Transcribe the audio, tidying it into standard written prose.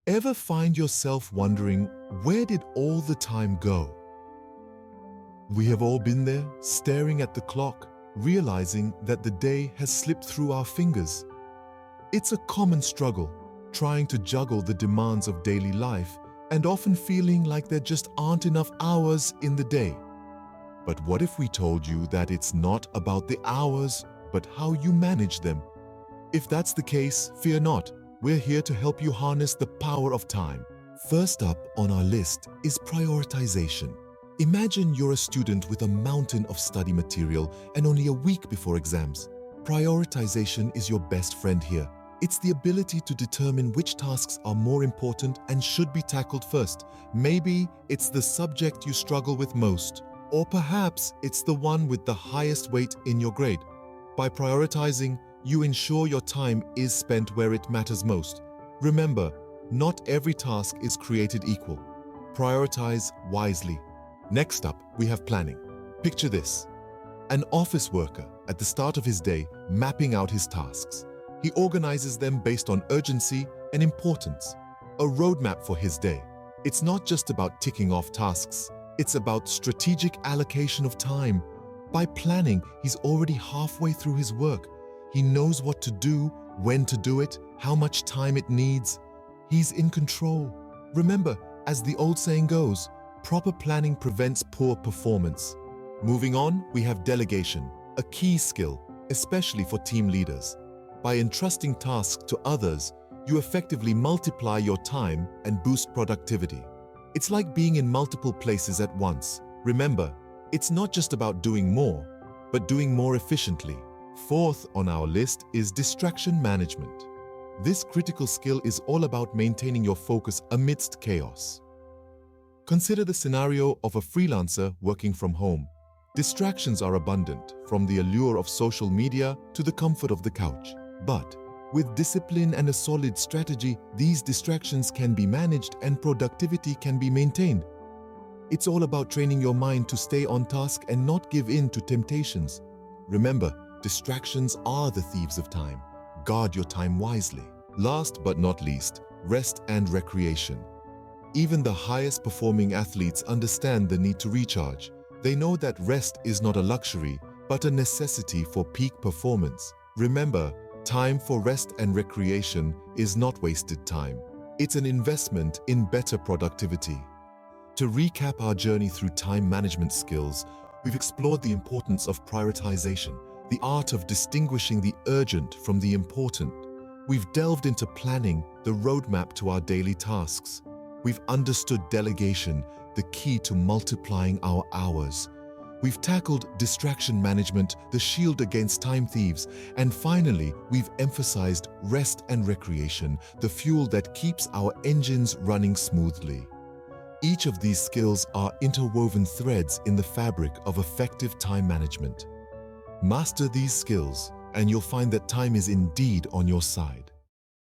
Ever find yourself wondering, where did all the time go? We have all been there, staring at the clock, realizing that the day has slipped through our fingers. It's a common struggle, trying to juggle the demands of daily life and often feeling like there just aren't enough hours in the day. But what if we told you that it's not about the hours, but how you manage them? If that's the case, fear not. We're here to help you harness the power of time. First up on our list is prioritization. Imagine you're a student with a mountain of study material and only a week before exams. Prioritization is your best friend here. It's the ability to determine which tasks are more important and should be tackled first. Maybe it's the subject you struggle with most, or perhaps it's the one with the highest weight in your grade. By prioritizing, you ensure your time is spent where it matters most. Remember, not every task is created equal. Prioritize wisely. Next up, we have planning. Picture this: an office worker at the start of his day mapping out his tasks. He organizes them based on urgency and importance. A roadmap for his day. It's not just about ticking off tasks. It's about strategic allocation of time. By planning, he's already halfway through his work. He knows what to do, when to do it, how much time it needs. He's in control. Remember, as the old saying goes, proper planning prevents poor performance. Moving on, we have delegation, a key skill, especially for team leaders. By entrusting tasks to others, you effectively multiply your time and boost productivity. It's like being in multiple places at once. Remember, it's not just about doing more, but doing more efficiently. Fourth on our list is distraction management. This critical skill is all about maintaining your focus amidst chaos. Consider the scenario of a freelancer working from home. Distractions are abundant, from the allure of social media to the comfort of the couch. But with discipline and a solid strategy, these distractions can be managed and productivity can be maintained. It's all about training your mind to stay on task and not give in to temptations. Remember, distractions are the thieves of time. Guard your time wisely. Last but not least, rest and recreation. Even the highest performing athletes understand the need to recharge. They know that rest is not a luxury, but a necessity for peak performance. Remember, time for rest and recreation is not wasted time. It's an investment in better productivity. To recap our journey through time management skills, we've explored the importance of prioritization, the art of distinguishing the urgent from the important. We've delved into planning, the roadmap to our daily tasks. We've understood delegation, the key to multiplying our hours. We've tackled distraction management, the shield against time thieves. And finally, we've emphasized rest and recreation, the fuel that keeps our engines running smoothly. Each of these skills are interwoven threads in the fabric of effective time management. Master these skills, and you'll find that time is indeed on your side.